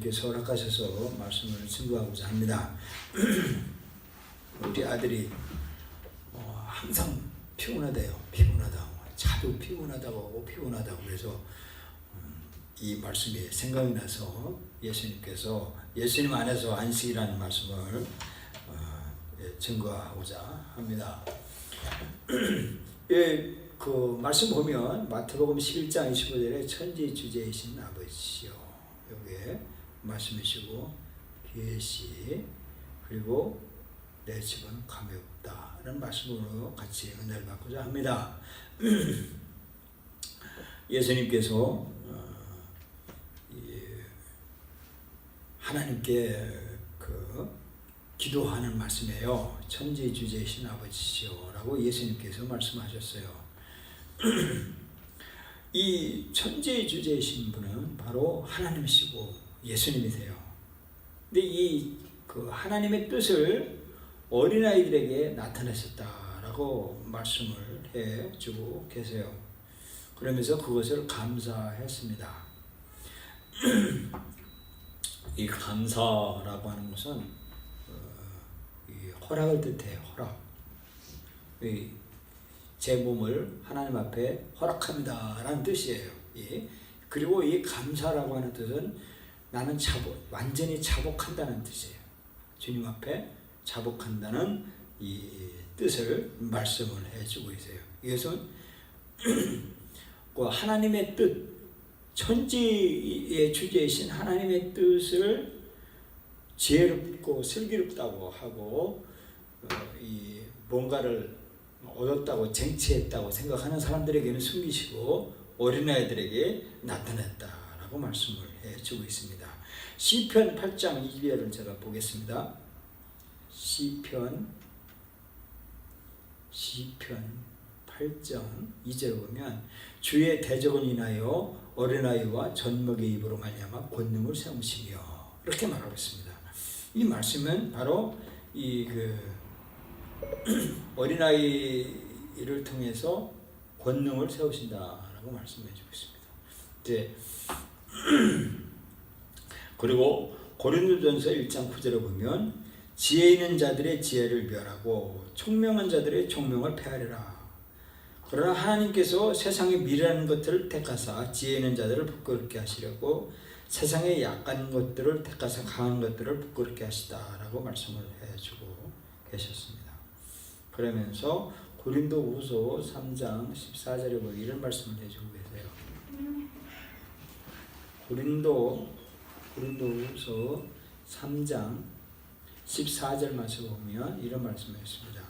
예수님께서 허락하셔서 말씀을 증거하고자 합니다. 우리 아들이 항상 피곤하대요. 자도 피곤하다고 그래서 이 말씀이 생각이 나서 예수님 안에서 안식이라는 말씀을 증거하고자 합니다. 그 말씀 보면 마태복음 11장 25절에 천지 주제이신 아버지시여, 여기에 말씀이시고 계시, 그리고 내 집은 감이 없다 라는 말씀으로 같이 은혜를 받고자 합니다. 예수님께서 하나님께 기도하는 말씀이에요. 천지 주제이신 아버지시여 라고 예수님께서 말씀하셨어요. 이 천지의 주제이신 분은 바로 하나님이시고 예수님이세요. 근데 이 하나님의 뜻을 어린아이들에게 나타내셨다라고 말씀을 해주고 계세요. 그러면서 그것을 감사했습니다. 이 감사라고 하는 것은 이 허락을 뜻해요. 허락. 제 몸을 하나님 앞에 허락합니다 라는 뜻이에요. 그리고 이 감사라고 하는 뜻은 나는 완전히 자복한다는 뜻이에요. 주님 앞에 자복한다는 이 뜻을 말씀을 해주고 있어요. 이것은 하나님의 뜻, 천지의 주제이신 하나님의 뜻을 지혜롭고 슬기롭다고 하고 이 뭔가를 얻었다고 쟁취했다고 생각하는 사람들에게는 숨기시고 어린아이들에게 나타냈다라고 말씀을 해주고 있습니다. 시편 8장 2절을 제가 보겠습니다. 시편 8장 2절 보면 주의 대적을 인하여 어린아이와 젖먹이의 입으로 말미암아 권능을 세우시며 이렇게 말하고 있습니다. 이 말씀은 바로 어린아이를 통해서 권능을 세우신다라고 말씀해주고 있습니다. 그리고 고린도전서 1장 9절에 보면 지혜 있는 자들의 지혜를 멸하고 총명한 자들의 총명을 폐하리라. 그러나 하나님께서 세상의 미련한 것들을 택하사 지혜 있는 자들을 부끄럽게 하시려고 세상의 약한 것들을 택하사 강한 것들을 부끄럽게 하시다라고 말씀을 해주고 계셨습니다. 그러면서 고린도후서 3장 14절에 보면 이런 말씀을 해주고 계세요. 고린도후서 3장 14절 말씀 보면 이런 말씀을 했습니다.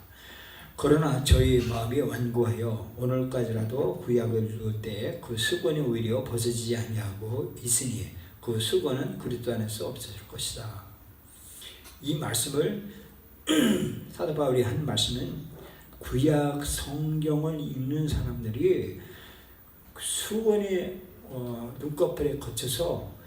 그러나 저희 마음이 완고하여 오늘까지라도 구약을 이룰 때 그 수건이 오히려 벗어지지 아니하고 있으니 그 수건은 그리스도 안에서 없어질 것이다. 이 말씀을 사도 바울이 한 말씀은 구약 성경을 읽는 사람들이 수건의 눈꺼풀에 거쳐서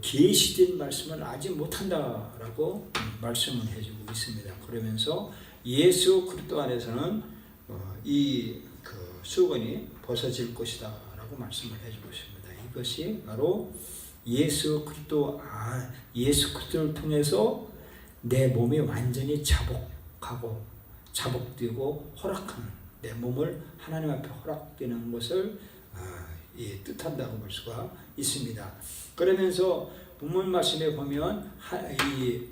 계시된 말씀을 알지 못한다라고 말씀을 해주고 있습니다. 그러면서 예수 그리스도 안에서는 이 수건이 벗어질 것이다라고 말씀을 해주고 있습니다. 이것이 바로 예수 그리스도를 통해서 내 몸이 완전히 자복되고 허락하는, 내 몸을 하나님 앞에 허락되는 것을 뜻한다고 볼 수가 있습니다. 그러면서 본문 말씀에 보면 이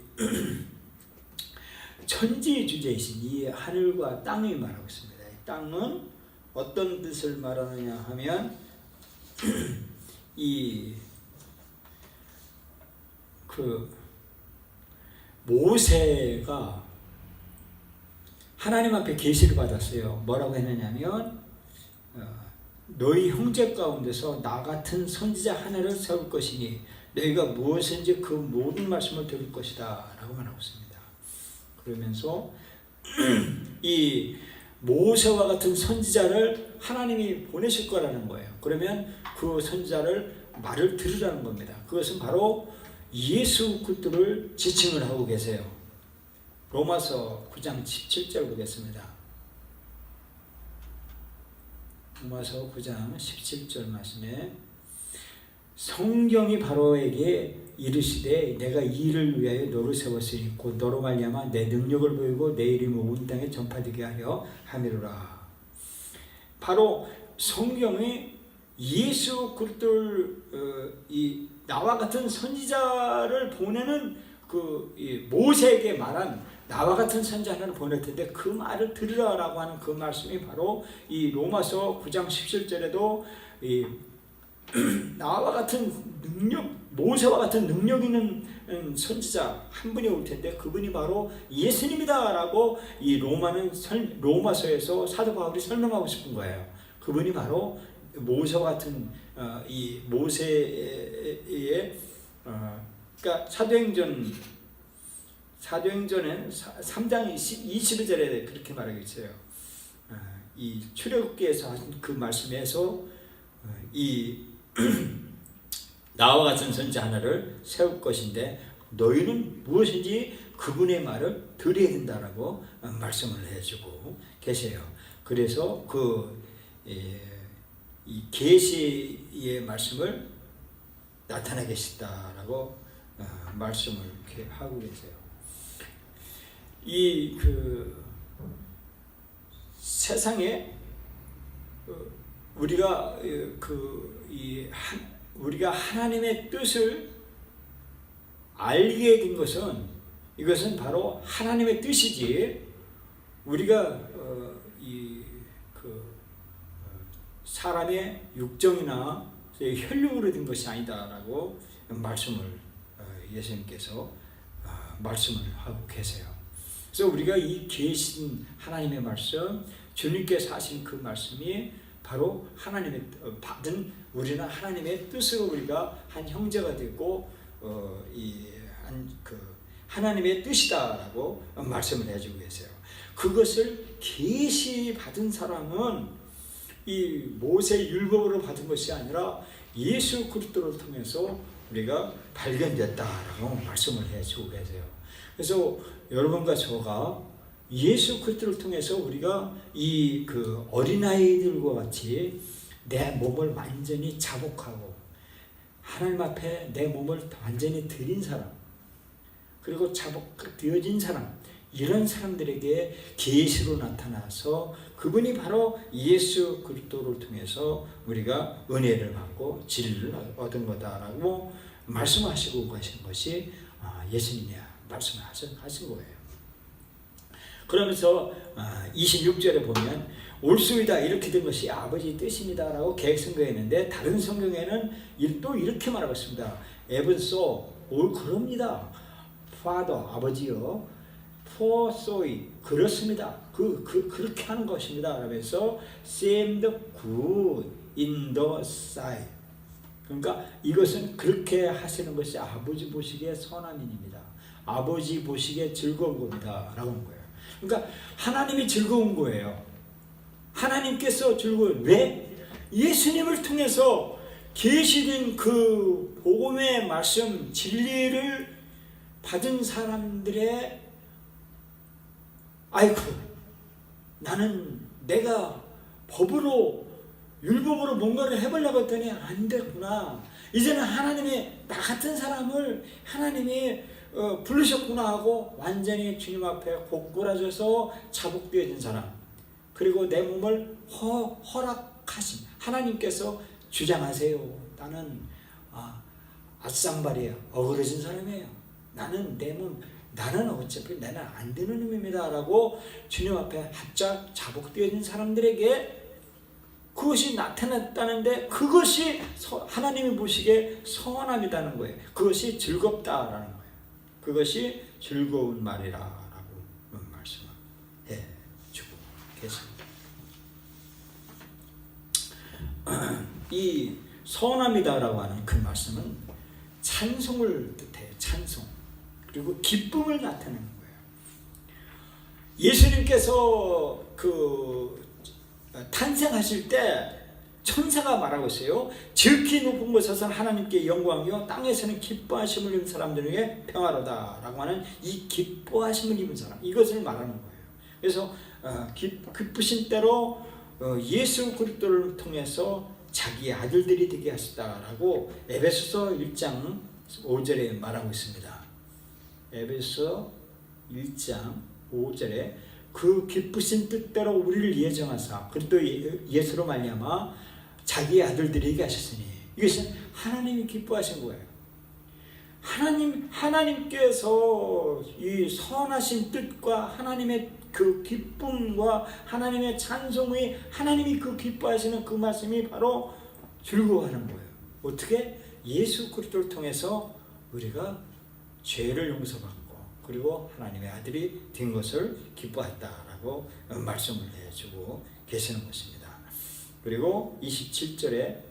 천지 주제이신 이 하늘과 땅이 말하고 있습니다. 이 땅은 어떤 뜻을 말하느냐 하면 모세가 하나님 앞에 계시를 받았어요. 뭐라고 했느냐면 너희 형제 가운데서 나 같은 선지자 하나를 세울 것이니 너희가 무엇인지 그 모든 말씀을 들을 것이다 라고 말하고 있습니다. 그러면서 이 모세와 같은 선지자를 하나님이 보내실 거라는 거예요. 그러면 그 선지자를 말을 들으라는 겁니다. 그것은 바로 예수 그리스도를 지칭을 하고 계세요. 로마서 9장 17절 보겠습니다. 로마서 9장 17절 말씀에 성경이 바로에게 이르시되 내가 이 일을 위하여 너를 세웠으니 곧 너로 말미암아 내 능력을 보이고 내 이름이 온 땅에 전파되게 하려 함이로라. 바로 성경이 예수 그리스도를 이 나와 같은 선지자를 보내는 모세에게 말한 나와 같은 선지자 하나를 보낼 텐데 그 말을 들으라라고 하는 그 말씀이 바로 이 로마서 9장 17절에도 이 나와 같은 능력, 모세와 같은 능력 있는 선지자 한 분이 올 텐데 그분이 바로 예수님이다라고 이 로마서에서 사도 바울이 설명하고 싶은 거예요. 그분이 바로 모세와 같은 이 모세의 그러니까 사도행전에 3장 21절에 그렇게 말하고 있어요. 이 출애굽기에서 하신 그 말씀에서 이 나와 같은 선지자 하나를 세울 것인데 너희는 무엇인지 그분의 말을 들어야 된다라고 말씀을 해주고 계세요. 그래서 이 계시의 말씀을 나타나 계시다라고 말씀을 이렇게 하고 계세요. 세상에 우리가 우리가 하나님의 뜻을 알게 된 것은 이것은 바로 하나님의 뜻이지 우리가 사람의 육정이나 혈육으로 된 것이 아니다라고 말씀을 예수님께서 말씀을 하고 계세요. 그래서 우리가 이 계신 하나님의 말씀, 주님께서 하신 그 말씀이 바로 하나님의 받은 우리는 하나님의 뜻으로 우리가 한 형제가 되고 하나님의 뜻이다라고 말씀을 해주고 계세요. 그것을 계시 받은 사람은 이 모세 율법으로 받은 것이 아니라 예수 그리스도를 통해서 우리가 발견됐다라고 말씀을 해주고 계세요. 그래서 여러분과 저가 예수 그리스도를 통해서 우리가 이 어린아이들과 같이 내 몸을 완전히 자복하고 하나님 앞에 내 몸을 완전히 드린 사람, 그리고 자복되어진 사람, 이런 사람들에게 계시로 나타나서 그분이 바로 예수 그리스도를 통해서 우리가 은혜를 받고 진리를 얻은 거다라고 말씀하시고 계신 것이 예수님이 말씀하신 거예요. 그러면서 26절에 보면 올수이다 이렇게 된 것이 아버지 뜻입니다라고 계획성경했는데 다른 성경에는 또 이렇게 말하고 있습니다. Even so, 그럽니다. Father, 아버지요. For so, 그렇습니다. 그렇게 하는 것입니다. 그러면서 seemed good in the sight. 그러니까 이것은 그렇게 하시는 것이 아버지 보시기에 선함입니다. 아버지 보시기에 즐거운 겁니다. 라고 하는 거예요. 그러니까 하나님이 즐거운 거예요. 하나님께서 즐거운, 왜? 예수님을 통해서 계시된 그 복음의 말씀, 진리를 받은 사람들의 아이고, 나는 내가 법으로 율법으로 뭔가를 해보려고 했더니 안 됐구나. 이제는 하나님의 나 같은 사람을 하나님이 부르셨구나 하고 완전히 주님 앞에 고꾸라져서 자복되어진 사람, 그리고 내 몸을 허락하신 하나님께서 주장하세요. 나는 아쌍발이에요. 어그러진 사람이에요. 나는 내 몸, 나는 어차피 나는 안 되는 놈입니다 라고 주님 앞에 합작 자복되어진 사람들에게 그것이 나타났다는데 그것이 하나님이 보시기에 선함이라는 거예요. 그것이 즐겁다라는 거예요. 그것이 즐거운 말이라고 말씀해 주고 계십니다. 이 선함이다라고 하는 그 말씀은 찬송을 뜻해요. 찬송. 그리고 기쁨을 나타내는 거예요. 예수님께서 탄생하실 때 천사가 말하고 있어요. 지극히 높은 곳에서는 하나님께 영광이요 땅에서는 기뻐하심을 입은 사람들에게 평화로다 라고 하는 이 기뻐하심을 입은 사람, 이것을 말하는 거예요. 그래서 기쁘신 때로 예수 그리스도를 통해서 자기의 아들들이 되게 하셨다라고 에베소서 1장 5절에 말하고 있습니다. 에베소 1장 5절에 그 기쁘신 뜻대로 우리를 예정하사 그리스도 예수로 말미암아 자기의 아들들에게 하셨으니, 이것은 하나님이 기뻐하신 거예요. 하나님께서 이 선하신 뜻과 하나님의 그 기쁨과 하나님의 찬송이, 하나님이 그 기뻐하시는 그 말씀이 바로 즐거워하는 거예요. 어떻게? 예수 그리스도를 통해서 우리가 죄를 용서받고 그리고 하나님의 아들이 된 것을 기뻐했다라고 말씀을 해주고 계시는 것입니다. 그리고 27절에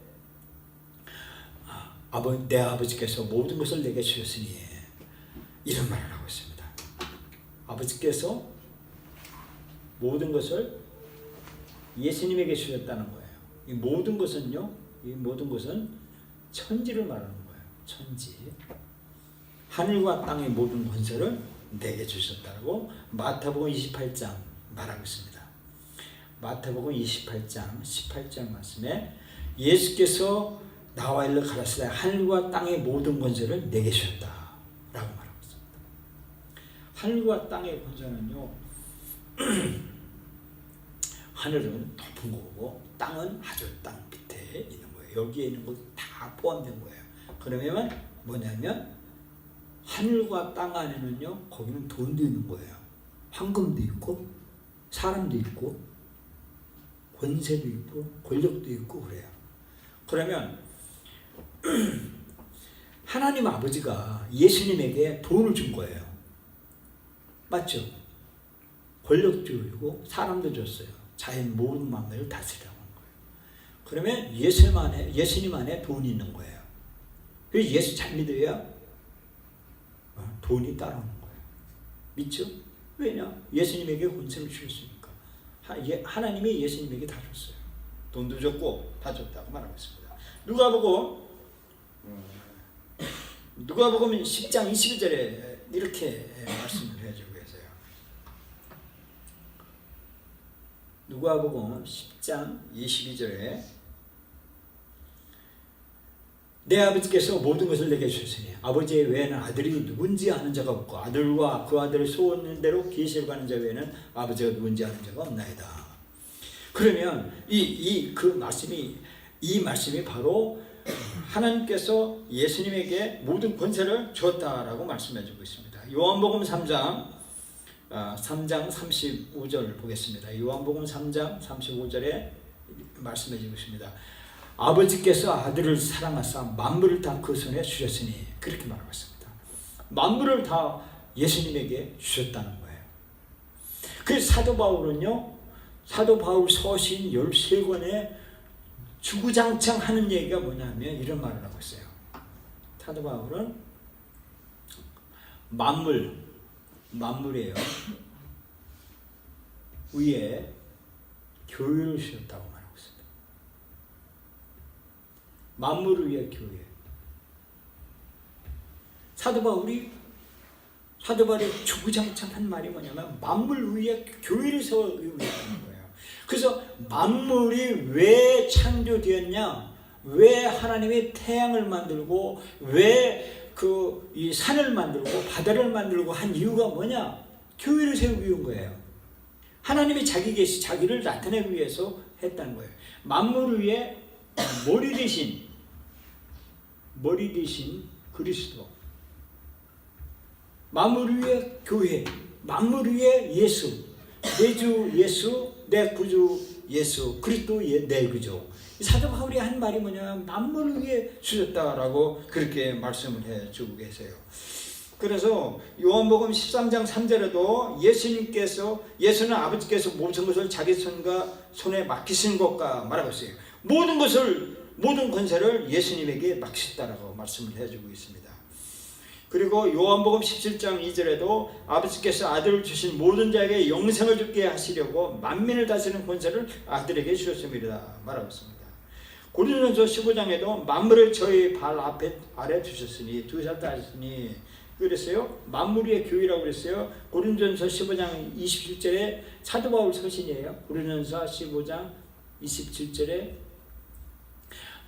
내 아버지께서 모든 것을 내게 주셨으니, 이런 말을 하고 있습니다. 아버지께서 모든 것을 예수님에게 주셨다는 거예요. 이 모든 것은요, 이 모든 것은 천지를 말하는 거예요. 천지. 하늘과 땅의 모든 권세를 내게 주셨다고 마태복음 28장 말하고 있습니다. 마태복음 28장 18절 말씀에 예수께서 나와 일러 가라사대 하늘과 땅의 모든 권세를 내게 주셨다 라고 말하고 있습니다. 하늘과 땅의 권세는요, 하늘은 높은 거고 땅은 아주 땅 밑에 있는 거예요. 여기에 있는 것 다 포함된 거예요. 그러면 뭐냐면 하늘과 땅 안에는요, 거기는 돈도 있는 거예요. 황금도 있고 사람도 있고 권세도 있고 권력도 있고 그래요. 그러면 하나님 아버지가 예수님에게 돈을 준 거예요. 맞죠? 권력도 주고 사람도 줬어요. 자연 모든 만물을 다스리라고 한 거예요. 그러면 예수님 안에 돈이 있는 거예요. 그래서 예수 잘 믿어야 돈이 따라오는 거예요. 믿죠? 왜냐? 예수님에게 권세를 주셨으니까. 하나님이 예수님에게 다 줬어요. 돈도 줬고 다 줬다고 말하고 있습니다. 누가복음 10장 22절에 이렇게 말씀을 해주고 계세요. 누가복음 10장 22절에 내 아버지께서 모든 것을 내게 주셨으니 아버지 외에는 아들이 누군지 아는 자가 없고 아들과 그 아들을 소원하는 대로 계시를 가는 자 외에는 아버지가 누군지 아는 자가 없나이다. 그러면 이 말씀이 바로 하나님께서 예수님에게 모든 권세를 줬다라고 말씀해주고 있습니다. 요한복음 3장 35절 보겠습니다. 요한복음 3장 35절에 말씀해주고 있습니다. 아버지께서 아들을 사랑하사 만물을 다 그 손에 주셨으니, 그렇게 말하고 있습니다. 만물을 다 예수님에게 주셨다는 거예요. 그 사도 바울은요, 사도 바울 서신 13권에 주구장창 하는 얘기가 뭐냐면 이런 말을 하고 있어요. 사도 바울은 만물이에요. 위에 교회를 주셨다고 말하고 있습니다. 만물을 위해 교회. 사도 바울이 주구장창 한 말이 뭐냐면 만물 위에 교회를 세우기 위해서인 거예요. 그래서 만물이 왜 창조되었냐? 왜 하나님이 태양을 만들고 왜 이 산을 만들고 바다를 만들고 한 이유가 뭐냐? 교회를 세우기 위한 거예요. 하나님이 자기를 나타내기 위해서 했다는 거예요. 만물 위에 머리 대신 그리스도, 만물 위에 교회, 만물 위에 예수, 내 주 예수, 내 구주 예수, 그리스도 내 구주. 사도 바울이 한 말이 뭐냐면 만물을 위해 주셨다라고 그렇게 말씀을 해주고 계세요. 그래서 요한복음 13장 3절에도 예수는 아버지께서 모든 것을 자기 손에 맡기신 것과 말하고 있어요. 모든 권세를 예수님에게 맡기셨다라고 말씀을 해주고 있습니다. 그리고 요한복음 17장 2절에도 아버지께서 아들을 주신 모든 자에게 영생을 주게 하시려고 만민을 다스리는 권세를 아들에게 주셨습니다 말하고 있습니다. 고린도전서 15장에도 만물을 저희 발 아래 두셨으니 두셨다 하셨으니 그랬어요. 만물 위의 교회라고 그랬어요. 고린도전서 15장 27절에 사도 바울 서신이에요. 고린도전서 15장 27절에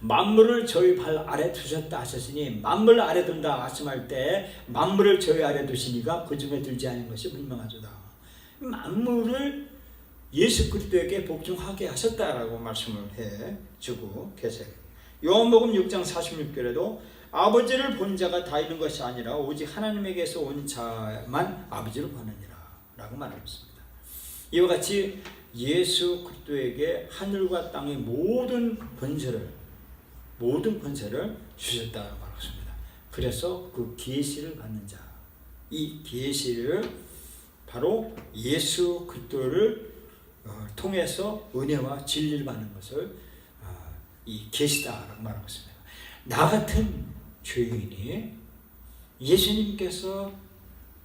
만물을 저희 발 아래 두셨다 하셨으니 만물 아래 둔다 말씀할 때 만물을 저희 아래 두시니까 그 중에 들지 않은 것이 분명하도다. 만물을 예수 그리스도에게 복종하게 하셨다라고 말씀을 해주고 계세요. 요한복음 6장 46절에도 아버지를 본 자가 다 있는 것이 아니라 오직 하나님에게서 온 자만 아버지를 보느니라 라고 말하고 있습니다. 이와 같이 예수 그리스도에게 하늘과 땅의 모든 권세를 주셨다고 말하고 있습니다. 그래서 그 계시를 받는 자, 이 계시를 바로 예수 그리스도를 통해서 은혜와 진리를 받는 것을 이 계시다라고 말하고 있습니다. 나 같은 죄인이 예수님께서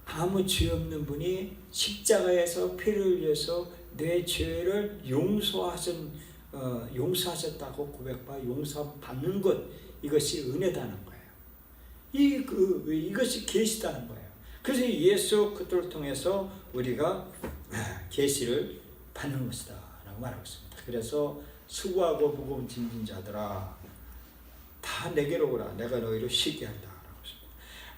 아무 죄 없는 분이 십자가에서 피를 흘려서 내 죄를 용서하셨다고 고백받아 용서받는 것, 이것이 은혜다는 거예요. 이것이 계시다는 거예요. 그래서 예수 그리스도를 통해서 우리가 계시를 받는 것이다 라고 말하고 있습니다. 그래서 수고하고 무거운 짐진 자들아 다 내게로 오라, 내가 너희를 쉬게 한다 라고 했습니다.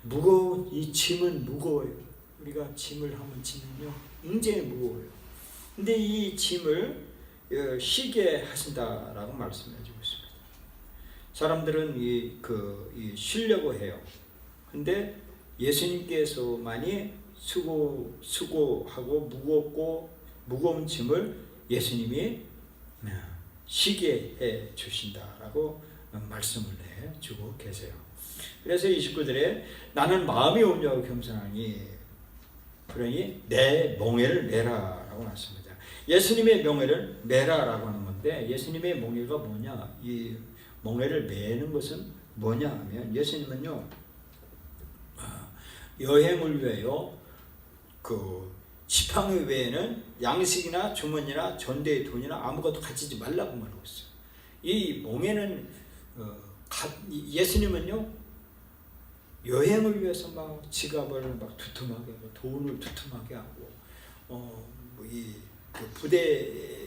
무거운 이 짐은 무거워요. 우리가 짐을 한번 지면요 굉장히 무거워요. 근데 이 짐을 쉬게 하신다라고 말씀해 주고 있습니다. 사람들은 쉬려고 해요. 근데 예수님께서만이 수고하고 무거운 짐을 예수님이 쉬게 해 주신다라고 말씀을 해 주고 계세요. 그래서 29절에 나는 마음이 온유하고 겸손하니 그러니 내 멍에를 메라라고 말씀합니다. 예수님의 멍에를 메라라고 하는 건데, 예수님의 멍에가 뭐냐? 이 멍에를 메는 것은 뭐냐 하면, 예수님은요 여행을 위하여 그 지팡이 외에는 양식이나 주머니나 전대의 돈이나 아무것도 가지지 말라고 말하고 있어요. 이 멍에는 예수님은요 여행을 위해서 막 지갑을 막 두툼하게 하고 돈을 두툼하게 하고 부대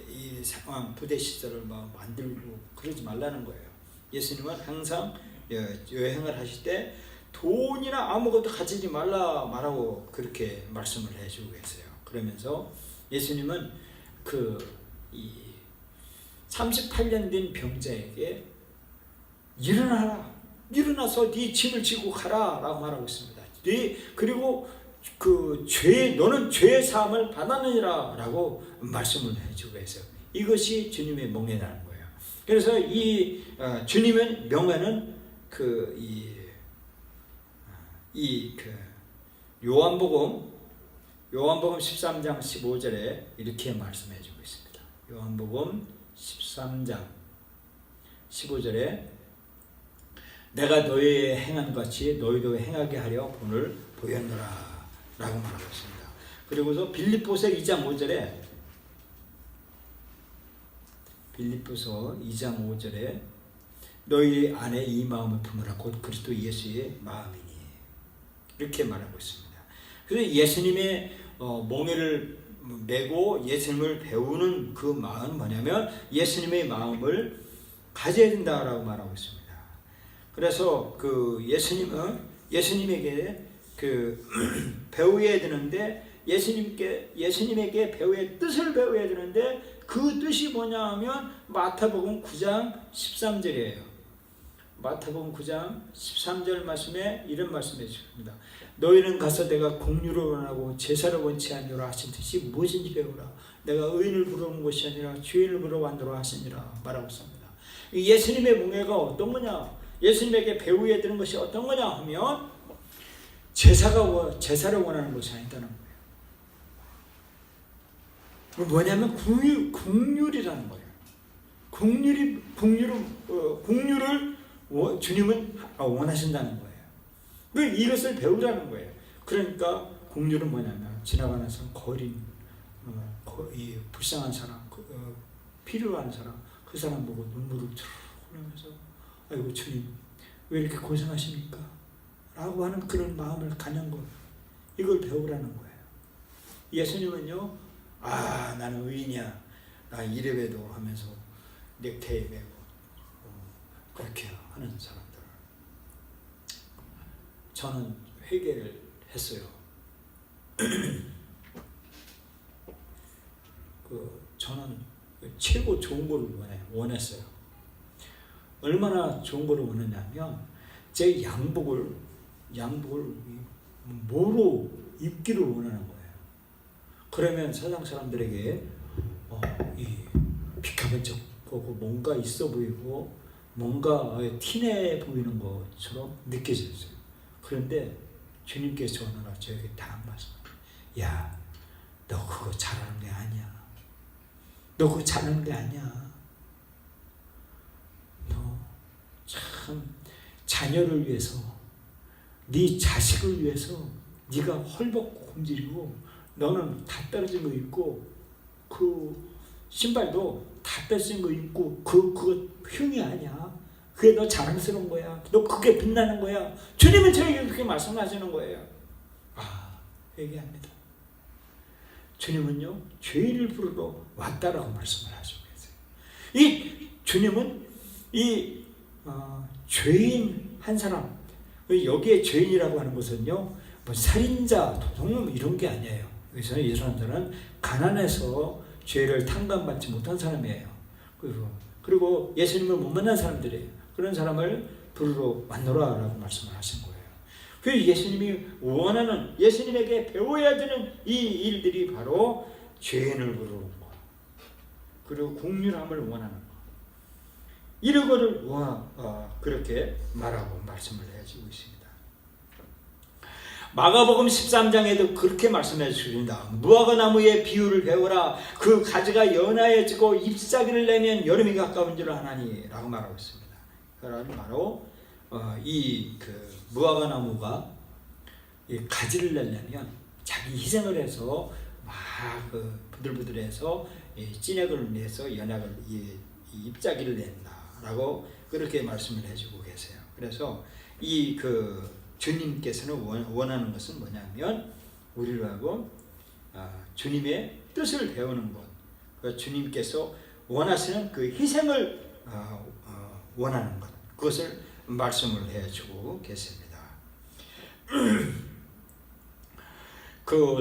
시설을 막 만들고 그러지 말라는 거예요. 예수님은 항상 여행을 하실 때 돈이나 아무것도 가지지 말라 말하고 그렇게 말씀을 해주고 계세요. 그러면서 예수님은 38년 된 병자에게 일어나서 네 짐을 지고 가라 라고 말하고 있습니다. 그리고 너는 죄의 사함을 받았느니라 라고 말씀을 해주고 계세요. 이것이 주님의 멍에라는 거예요. 그래서 이 주님의 명예는 요한복음 13장 15절에 이렇게 말씀해 주고 있습니다. 요한복음 13장 15절에 내가 너희의 행한 같이 너희도 행하게 하려 본을 보였노라 라고 말하고 있습니다. 그리고서 빌립보서 2장 5절에 너희 안에 이 마음을 품으라 곧 그리스도 예수의 마음이니 이렇게 말하고 있습니다. 그래서 예수님의 멍에를 메고 예수님을 배우는 그 마음은 뭐냐면 예수님의 마음을 가져야 된다라고 말하고 있습니다. 그래서 예수님에게 배워야 되는데 예수님에게 배워야 뜻을 배워야 되는데 그 뜻이 뭐냐 하면 마태복음 9장 13절이에요. 마태복음 9장 13절 말씀에 이런 말씀해 주십니다. 너희는 가서 내가 공유를 원하고 제사를 원치 아니라 하신 듯이 무엇인지 배우라. 내가 의인을 부르는 것이 아니라 죄인을 부르러 하시니라 말하고 있습니다. 예수님의 멍에가 어떤 거냐? 예수님에게 배워야 되는 것이 어떤 거냐 하면 제사를 원하는 것이 아니다는 거예요. 뭐냐면 국률이라는 거예요. 국률을 주님은 원하신다는 거예요. 이것을 배우라는 거예요. 그러니까 국률은 뭐냐면 지나가는 사람, 불쌍한 사람, 필요한 사람, 그 사람 보고 눈물을 쭉 흘리면서 아이고 주님 왜 이렇게 고생하십니까? 라고 하는 그런 마음을 갖는 것, 이걸 배우라는 거예요. 예수님은요 나는 의인이야, 나 이래봬도 하면서 넥타이 매고 그렇게 하는 사람들. 저는 회개를 했어요. 저는 최고 좋은 걸 원했어요. 얼마나 좋은 걸 원했냐면 제 양복을 뭐로 입기를 원하는 거예요. 그러면 세상 사람들에게 이 비카번쩍하고 뭔가 있어 보이고 뭔가 티내 보이는 것처럼 느껴졌어요. 그런데 주님께서 어느 날 저에게 딱 말씀하셨어요. 야, 너 그거 잘하는 게 아니야. 너 그거 잘하는 게 아니야. 너 참 자녀를 위해서, 네 자식을 위해서 네가 헐벗고 굶주리고 너는 다 떨어진 거 입고 그 신발도 다 뺏은 거 입고 그거 흉이 아니야. 그게 너 자랑스러운 거야. 너 그게 빛나는 거야. 주님은 저에게 그렇게 말씀하시는 거예요. 회개합니다. 주님은요, 죄인을 부르러 왔다라고 말씀을 하시고 계세요. 이 주님은 죄인 한 사람, 여기에 죄인이라고 하는 것은요, 뭐 살인자, 도둑놈 이런 게 아니에요. 여기서 이 사람들은 가난해서 죄를 탕감받지 못한 사람이에요. 그리고 예수님을 못 만난 사람들이에요. 그런 사람을 부르러 왔노라라고 말씀을 하신 거예요. 그 예수님이 원하는, 예수님에게 배워야 되는 이 일들이 바로 죄인을 부르는 것, 그리고 국률함을 원하는 것, 이런 거를 그렇게 말하고 말씀을 해주고 있습니다. 마가복음 13장에도 그렇게 말씀해 주십니다. 무화과 나무의 비유를 배우라. 그 가지가 연하여지고 잎사귀를 내면 여름이 가까운 줄 아나니 라고 말하고 있습니다. 그러면 바로 무화과 나무가 이 가지를 내려면 자기 희생을 해서 막 부들부들해서 찐액을 내서 연약을 잎사귀를 낸다라고 그렇게 말씀을 해주고 계세요. 그래서 주님께서는 원하는 것은 뭐냐면 우리로 하고 주님의 뜻을 배우는 것, 주님께서 원하시는 그 희생을 원하는 것, 그것을 말씀을 해주고 계십니다.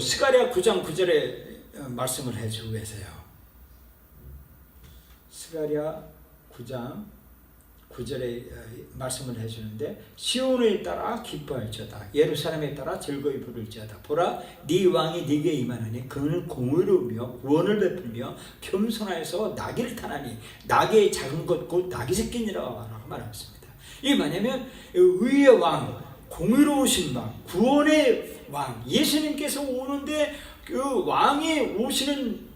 스가랴 9장 9절에 말씀을 해주고 계세요. 스가랴 9장 9절에 말씀을 해주는데, 시온을 따라 기뻐할지어다, 예루살렘에 따라 즐거이 부를지어다. 보라, 네 왕이 네게 임하나니 그는 공의로우며 구원을 베풀며 겸손하여서 나귀를 타나니 나귀의 작은 것 곧 나귀 새끼니라 라고 말하고 있습니다. 이게 뭐냐면 의의 왕, 공의로우신 왕, 구원의 왕, 예수님께서 오는데 그 왕이 오시는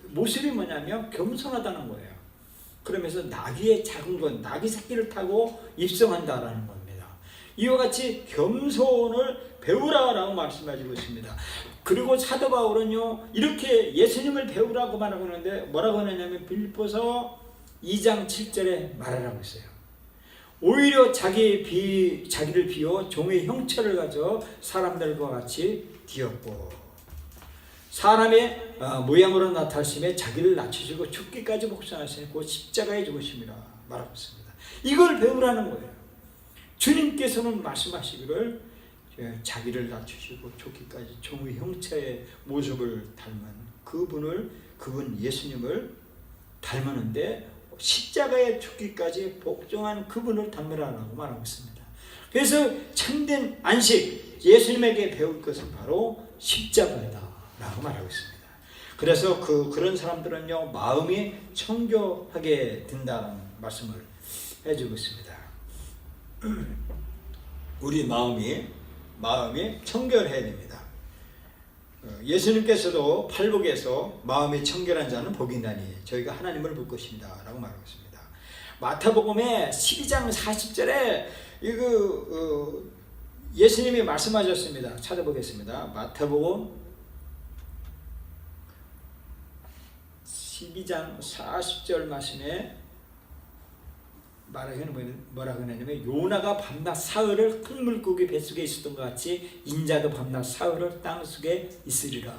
모습이 뭐냐면 겸손하다는 거예요. 그러면서 나귀의 작은 것, 나귀 새끼를 타고 입성한다라는 겁니다. 이와 같이 겸손을 배우라라고 말씀하시고 있습니다. 그리고 사도 바울은요, 이렇게 예수님을 배우라고 말하고 있는데 뭐라고 하느냐면 빌립보서 2장 7절에 말하라고 했어요. 오히려 자기를 비워 종의 형체를 가져 사람들과 같이 되었고, 사람의 모양으로 나타나심에 자기를 낮추시고 죽기까지 복종하시고 십자가에 죽으심이라 말하고 있습니다. 이걸 배우라는 거예요. 주님께서는 말씀하시기를 자기를 낮추시고 죽기까지 종의 형체의 모습을 닮은 그분 예수님을 닮았는데 십자가에 죽기까지 복종한 그분을 닮으라고 말하고 있습니다. 그래서 참된 안식, 예수님에게 배울 것은 바로 십자가다 라고 말하고 있습니다. 그래서 그런 사람들은요, 마음이 청교하게 된다는 말씀을 해주고 있습니다. 우리 마음이 청결해야 됩니다. 예수님께서도 팔복에서 마음이 청결한 자는 복이 있나니 저희가 하나님을 볼 것입니다 라고 말하고 있습니다. 마태복음의 12장 40절에 예수님이 말씀하셨습니다. 찾아보겠습니다. 마태복음 12장 40절 말씀에 뭐라고 하냐면, 요나가 밤낮 사흘을 큰 물고기 뱃속에 있었던 것 같이 인자도 밤낮 사흘을 땅속에 있으리라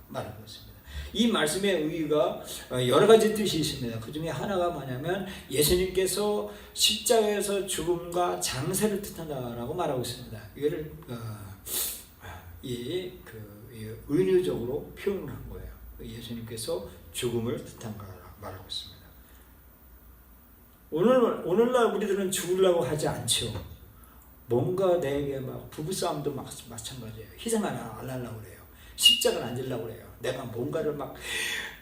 말하고 있습니다. 이 말씀의 의의가 여러 가지 뜻이 있습니다. 그 중에 하나가 뭐냐면 예수님께서 십자가에서 죽음과 장세를 뜻한다라고 말하고 있습니다. 이거를 은유적으로 표현을 한 거예요. 예수님께서 죽음을 뜻한다라고 말하고 있습니다. 오늘날 우리들은 죽으려고 하지 않죠. 뭔가 내게 막 부부싸움도 마찬가지예요. 희생 안 하려고 그래요. 십자가를 안 지려고 그래요. 내가 뭔가를 막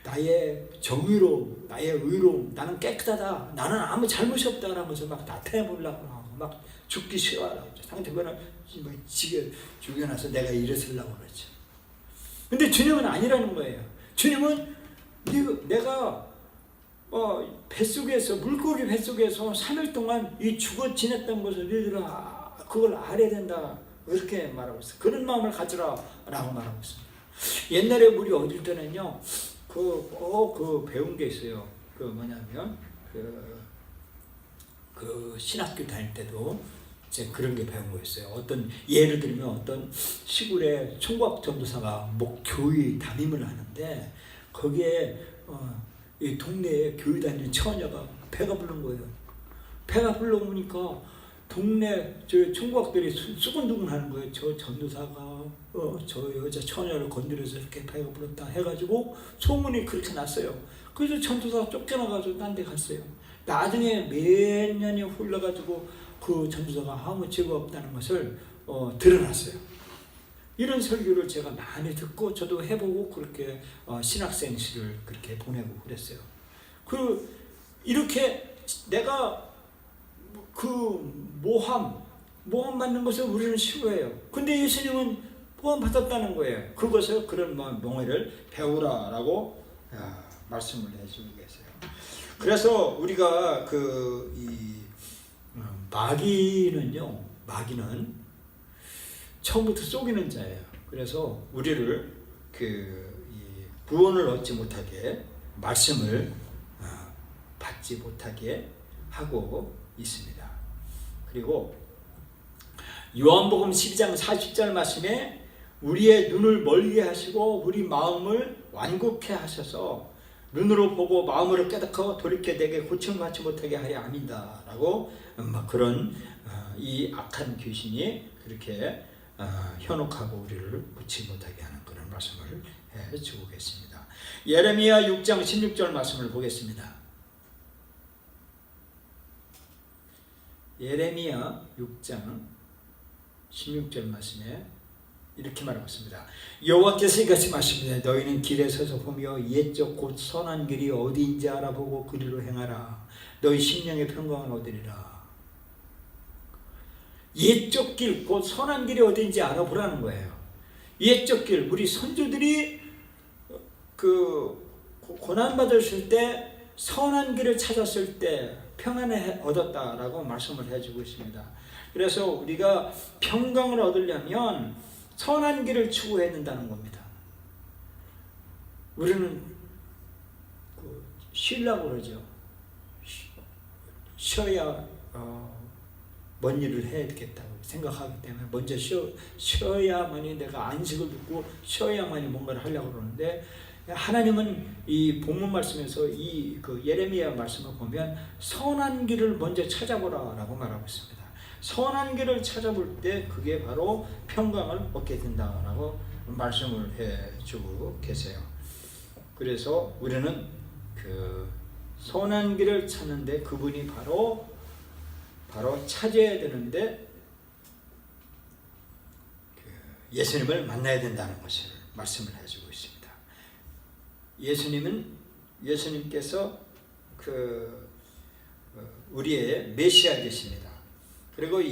나의 정의로움, 나의 의로움, 나는 깨끗하다, 나는 아무 잘못이 없다라면서 막 나타내 보려고 하고 막 죽기 싫어하라고 상대방을 지게 죽여놔서 내가 일어서려고 그러죠. 근데 주님은 아니라는 거예요. 주님은 내가 뱃속에서 물고기 뱃속에서 3일 동안 이 죽어 지냈던 것을 너희들은 그걸 알아야 된다 이렇게 말하고 있어요. 그런 마음을 가지라라고 말하고 있습니다. 옛날에 우리 어릴 때는요, 그 배운 게 있어요. 그 뭐냐면 그 신학교 다닐 때도 이제 그런 게 배운 거였어요. 어떤 예를 들면 어떤 시골에 총각 전도사가 교회 담임을 하는데 거기에 이 동네에 교회 다니는 처녀가 배가 부른 거예요. 배가 불러오니까 동네 저 총각들이 수근두근 하는 거예요. 저 전도사가 저 여자 처녀를 건드려서 이렇게 배가 불렀다 해가지고 소문이 그렇게 났어요. 그래서 전도사가 쫓겨나가지고 딴 데 갔어요. 나중에 몇 년이 흘러가지고 그 전도사가 아무 죄가 없다는 것을 드러났어요. 이런 설교를 제가 많이 듣고 저도 해보고 그렇게 신학생실을 그렇게 보내고 그랬어요. 이렇게 내가 그 모함 받는 것을 우리는 싫어해요. 근데 예수님은 모함 받았다는 거예요. 그것을 그런 명예를 배우라라고 말씀을 해주고 계세요. 그래서 우리가 마귀는 처음부터 속이는 자예요. 그래서 우리를 구원을 얻지 못하게 말씀을 받지 못하게 하고 있습니다. 그리고 요한복음 12장 40절 말씀에 우리의 눈을 멀게 하시고 우리 마음을 완곡해 하셔서 눈으로 보고 마음으로 깨닫고 돌이켜 내게 고침을 받지 못하게 하여 아민다 라고 그런 이 악한 귀신이 그렇게 현혹하고 우리를 붙지 못하게 하는 그런 말씀을 해주고 계십니다. 예레미야 6장 16절 말씀을 보겠습니다. 예레미야 6장 16절 말씀에 이렇게 말하고 있습니다. 여호와께서 이같이 말씀하십니다. 너희는 길에 서서 보며 옛적 곧 선한 길이 어디인지 알아보고 그리로 행하라. 너희 심령의 평강을 얻으리라. 옛적 길, 곧 선한 길이 어디인지 알아보라는 거예요. 옛적 길, 우리 선조들이 고난받았을 때 선한 길을 찾았을 때 평안을 얻었다라고 말씀을 해주고 있습니다. 그래서 우리가 평강을 얻으려면 선한 길을 추구해야 된다는 겁니다. 우리는 쉬려고 그러죠. 쉬어야 뭔 일을 해야 되겠다고 생각하기 때문에 먼저 쉬어야만이 내가 안식을 듣고 쉬어야만이 뭔가를 하려고 그러는데 하나님은 이 본문 말씀에서 예레미야 말씀을 보면 선한 길을 먼저 찾아보라라고 말하고 있습니다. 선한 길을 찾아볼 때 그게 바로 평강을 얻게 된다라고 말씀을 해주고 계세요. 그래서 우리는 그 선한 길을 찾는데 그분이 바로 찾아야 되는데 예수님을 만나야 된다는 것을 말씀을 해주고 있습니다. 예수님께서 우리의 메시아 되십니다. 그리고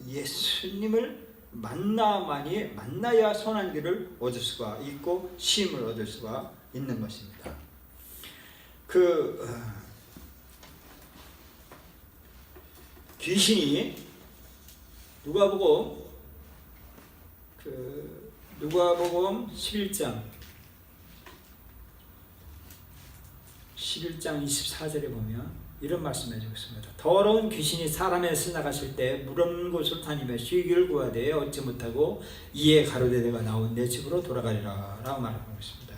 예수님을 만나야 선한 길을 얻을 수가 있고 쉼을 얻을 수가 있는 것입니다. 귀신이 누가복음 11장 24절에 보면 이런 말씀을 해주고 있습니다. 더러운 귀신이 사람에서 나가실 때 물 없는 곳으로 다니며 쉬기를 구하되 얻지 못하고 이에 가로되 내가 나온 내 집으로 돌아가리라 라고 말하고 있습니다.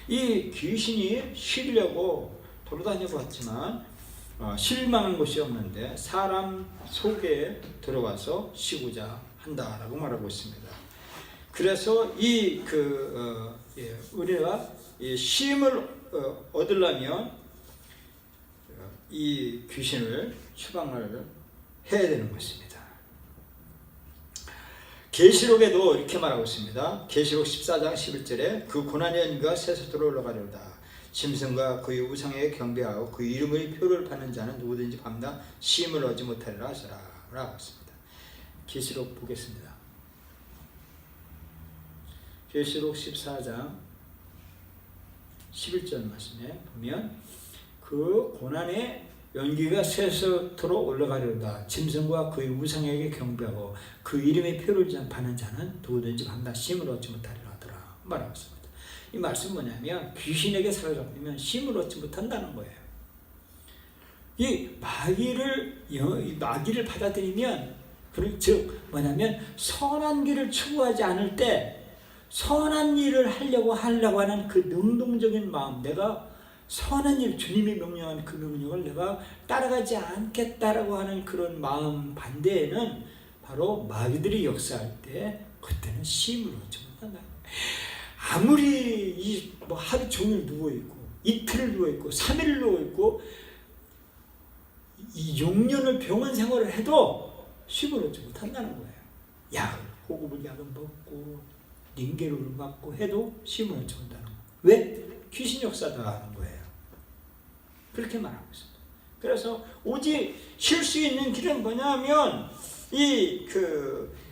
이 귀신이 쉬려고 돌아다녀 봤지만 쉴만한 곳이 없는데 사람 속에 들어와서 쉬고자 한다라고 말하고 있습니다. 그래서 우리가 이 쉼을 얻으려면 이 귀신을 추방을 해야 되는 것입니다. 계시록에도 이렇게 말하고 있습니다. 계시록 14장 11절에 그 고난의 연기가 세속으로 올라가려다 짐승과 그의 우상에게 경배하고 그 이름의 표를 받는 자는 누구든지 밤낮 쉼을 얻지 못하리라 하시라 라고 했습니다. 계시록 보겠습니다. 계시록 14장 11절 말씀에 보면 그 고난의 연기가 쇠솥으로 올라가려다 짐승과 그의 우상에게 경배하고 그 이름의 표를 받는 자는 누구든지 밤낮 쉼을 얻지 못하리라 하더라 말하고 있습니다. 이 말씀은 뭐냐면 귀신에게 사로잡히면 쉼을 얻지 못한다는 거예요. 이 마귀를 받아들이면 즉 뭐냐면 선한 길을 추구하지 않을 때 선한 일을 하려고 하는 그 능동적인 마음, 내가 선한 일, 주님이 명령한 그 명령을 내가 따라가지 않겠다라고 하는 그런 마음 반대에는 바로 마귀들이 역사할 때 그때는 쉼을 얻지 못한다. 아무리 하루 종일 누워있고 이틀을 누워있고 3일을 누워있고 6년을 병원 생활을 해도 쉼을 얻지 못한다는 거예요. 호흡을 약을 먹고 링게루를 맞고 해도 쉼을 얻지 못한다는 거예요. 왜? 귀신 역사다 하는 거예요. 그렇게 말하고 있습니다. 그래서 오직 쉴 수 있는 길은 뭐냐면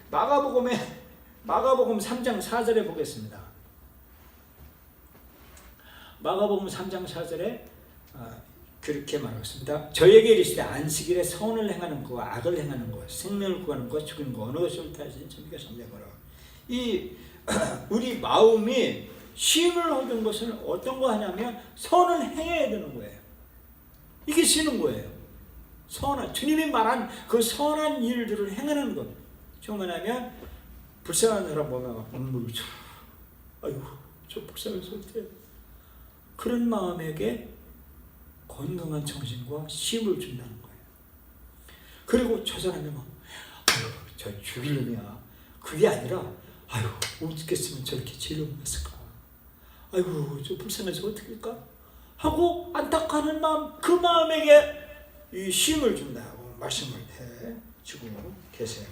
마가복음 3장 4절에 보겠습니다. 마가복음 3장 4절에 그렇게 말하고 있습니다. 저에게 이르시되 안식일에 선을 행하는 것과 악을 행하는 것, 생명을 구하는 것, 죽이는 것, 어느 것이 옳다 하시니 저에게 선택하라. 우리 마음이 쉼을 얻은 것은 어떤 거 하냐면 선을 행해야 되는 거예요. 이게 쉬는 거예요. 주님이 말한 그 선한 일들을 행하는 것. 저 뭐냐면 불쌍한 사람 보면 눈물을 아이고 저 불쌍해서 어떡해. 그런 마음에게 건강한 정신과 쉼을 준다는 거예요. 그리고 저 사람이 저 죽일 놈이야. 그게 아니라 어떻겠으면 저렇게 죄를 했을까? 아이고 저 불쌍해서 어떻게 할까? 하고 안타까운 마음, 그 마음에게 이 쉼을 준다고 말씀을 해주고 계세요.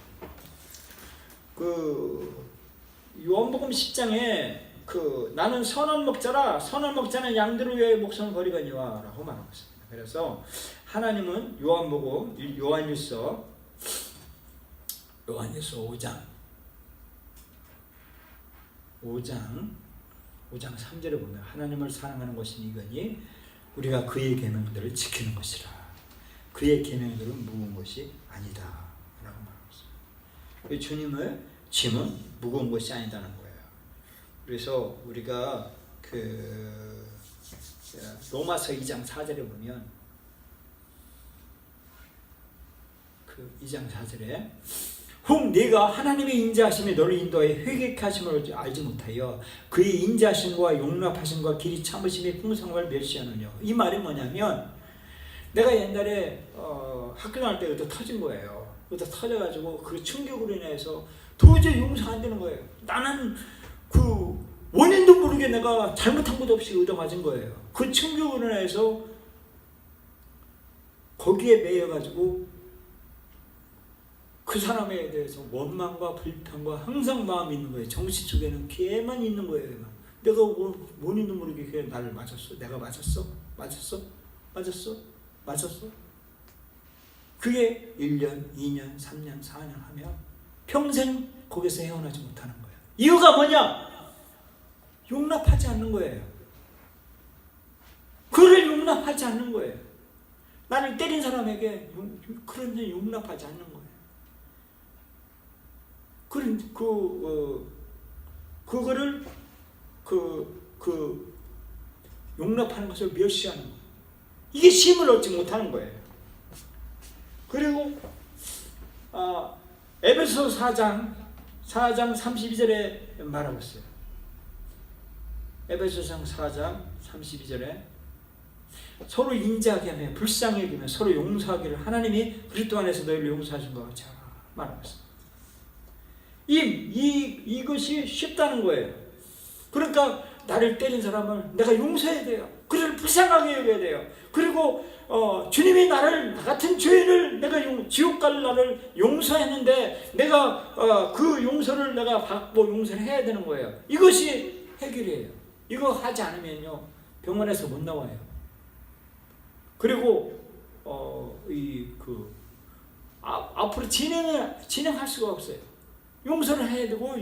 요한복음 10장에 나는 선한 목자라 선한 목자는 양들을 위하여 목숨을 버리거니와 라고 말하고 있습니다. 그래서 하나님은 요한일서 5장 3절에 보면 하나님을 사랑하는 것이 이거니 우리가 그의 계명들을 지키는 것이라. 그의 계명들은 무거운 것이 아니다 라고 말하고 있습니다. 주님의 짐은 무거운 것이 아니다는 거예요. 그래서 우리가 로마서 2장 4절에 보면 2장 4절에 혹 네가 하나님의 인자하심이 너를 인도하여 회개케 하심을 알지 못하여 그의 인자하심과 용납하심과 길이 참으심이 풍성함을 멸시하느냐. 이 말이 뭐냐면 내가 옛날에 학교 다닐 때 그때 터진 거예요. 그때 터져가지고 그 충격으로 인해서 도저히 용서 안 되는 거예요. 나는 원인도 모르게 내가 잘못한 것도 없이 얻어맞은 거예요. 그 충격으로 인해서 거기에 매여가지고 그 사람에 대해서 원망과 불평과 항상 마음이 있는 거예요. 정신 속에는 걔만 있는 거예요. 내가 원인도 모르게 걔 나를 맞았어? 내가 맞았어? 그게 1년, 2년, 3년, 4년 하면 평생 거기서 헤어나지 못하는 거예요. 이유가 뭐냐? 용납하지 않는 거예요. 그를 용납하지 않는 거예요. 나를 때린 사람에게 그런 데 용납하지 않는 거예요. 그거를 용납하는 것을 멸시하는 거예요. 이게 쉼을 얻지 못하는 거예요. 그리고 에베소 4장 32절에 말하고 있어요. 에베소서 4장 32절에 서로 인자하게 하며 불쌍히 여기며 서로 용서하기를 하나님이 그리스도 안에서 너희를 용서하신 것 같이 말하고 있습니다. 이것이 쉽다는 거예요. 그러니까 나를 때린 사람을 내가 용서해야 돼요. 그를 불쌍하게 여겨야 돼요. 그리고 주님이 나를, 나 같은 죄인을 내가 지옥 갈 나를 용서했는데 내가 그 용서를 내가 받고 용서를 해야 되는 거예요. 이것이 해결이에요. 이거 하지 않으면요 병원에서 못 나와요. 그리고 앞으로 진행할 수가 없어요. 용서를 해야 되고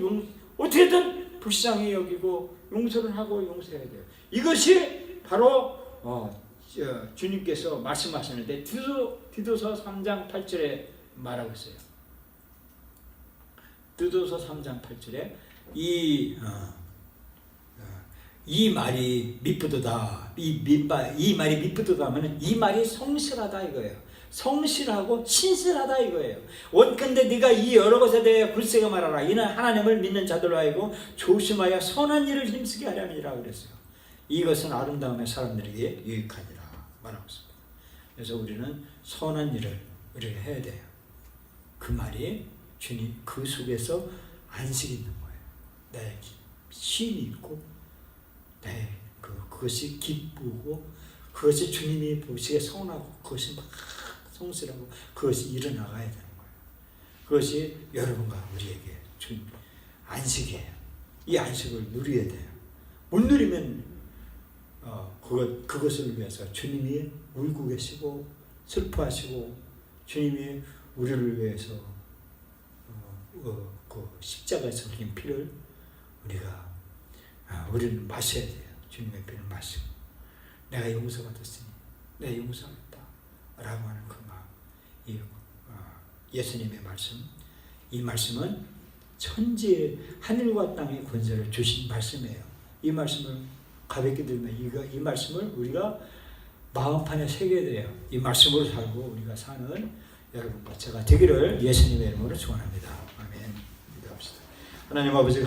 어떻게든 불쌍히 여기고 용서를 하고 용서해야 돼요. 이것이 바로 주님께서 말씀하시는데 디도서 3장 8절에 말하고 있어요. 디도서 3장 8절에 이 말이 미쁘도다. 이 말이 미쁘도다 하면 이 말이 성실하다 이거예요. 성실하고 신실하다 이거예요. 원컨대 네가 이 여러 것에 대해 굳세게 말하라. 이는 하나님을 믿는 자들로 하여금 조심하여 선한 일을 힘쓰게 하려니라 그랬어요. 이것은 아름다움의 사람들에게 유익하니라 말하고 있습니다. 그래서 우리는 선한 일을 우리가 해야 돼요. 그 말이 주님 그 속에서 안식이 있는 거예요. 내 쉼이 있고 그것이 기쁘고 그것이 주님이 보시기에 선하고 그것이 막 성실하고 그것이 일어나가야 되는 거예요. 그것이 여러분과 우리에게 준 안식이에요. 이 안식을 누려야 돼요. 못 누리면 그것을 위해서 주님이 울고 계시고 슬퍼하시고 주님이 우리를 위해서 그 십자가에서 흘린 피를 우리는 마셔야 돼요. 주님의 피를 마시고 내가 용서받았으니 내가 용서하겠다 라고 하는 그 마음, 예수님의 말씀, 이 말씀은 천지의 하늘과 땅의 권세를 주신 말씀이에요. 이 말씀을 가볍게 들면 이 말씀을 우리가 마음판에 새겨야 돼요. 이 말씀으로 살고 우리가 사는 여러분과 제가 되기를 예수님의 이름으로 축원합니다. 아멘. 기도합시다. 하나님 아버지